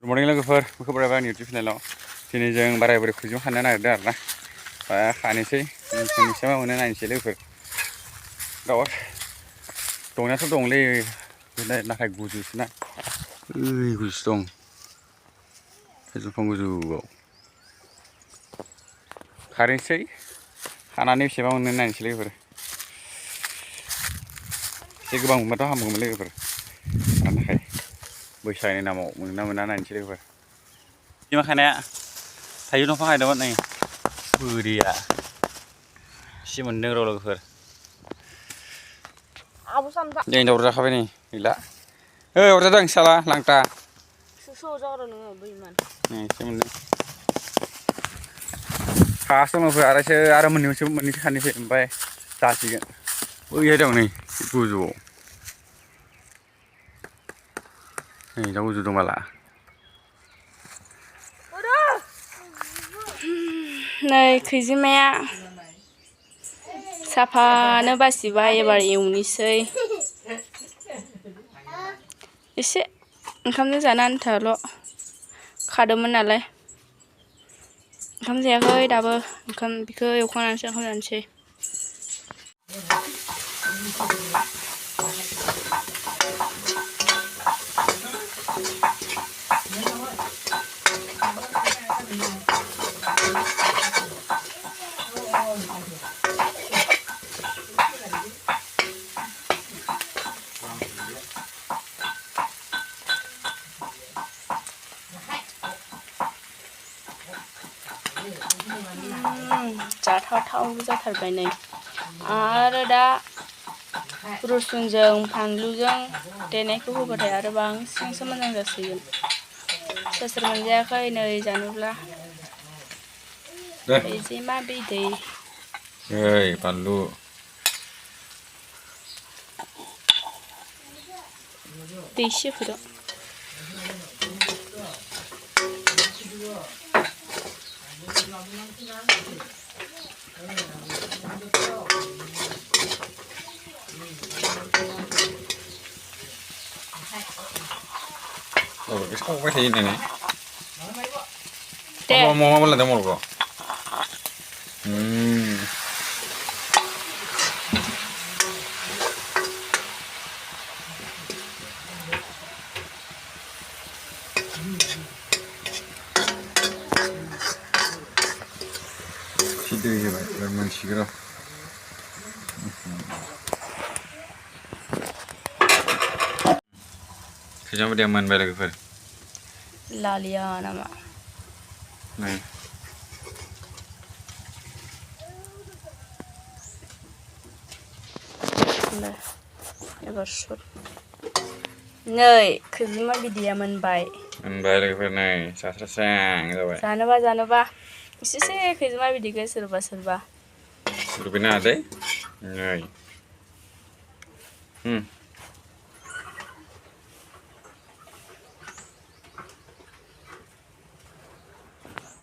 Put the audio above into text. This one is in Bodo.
Good morning लोगोफोर खबरा आंनि YouTube चेनेलाव दिनै जों बाराय बोरै खैजोमा खानो नागिरदों आरोना खानोसै नोंसोर मा मोनो नायनोसै लोगोफोर दाउ दंनायाथ' दंलै नाथाय गुजुसोना गुजुसो दं खैजोमा बिफां गोजौआव खारैसै खानानै बेसेबां मोनो नायनोसै लोगोफोर एसे गोबां मोनबाथ' हामगौमोन लोगोफोर खानो थाखाय बैसागोनि नामाव मोनोना मोना नायनोसै लोगोफोर खैजोमा खानाया थाइजौ दंफां गायदोंमोन नै बोरिया एसे मोनदों र' लोगोफोर जोंनि दावराव जाखाबाय नै गैला अरजादों साला लांटा नै एसे मोनदों खागासिनो दं लोगोफोर आरो मोननैसो खानोसै ओमफ्राय जासिगोन बैहाय दं नै गोजौआव नै दा गोजौ दं बाला नै खैजोमाया साफानो बासिबाय एबार एवनोसै एसे ओंखामजों जानो आन्थाल' खादोंमोन नालाय ओंखाम जायाखै दाबो बेखौ एवखांनानैसो ओंखाम जानोसै जाथावथाव जाथारबाय नै आरो दा रुसुनजों फानलुजों देनायखौ होबाथाय आरो बांसिनसो मोजां जासिगोन सोर सोर मोनजायाखै नै जानोब्ला खैजोमा बिदै बानलु दै एसे होफैद' सावबाय थायो होननानै दे मा लादों मरगौ दै होबाय एबार मोनसिगोन र' खैजोमा बिदैया मोनबाय लोगोफोर लालिया नामा नै एबार सुर नै खैजोमा बिदैया मोनबाय लोगोफोर नै सास्रां जाबाय जानोबा एसेसो खैजोमा बिदैखौ सोरबा लुबैनो हादै नै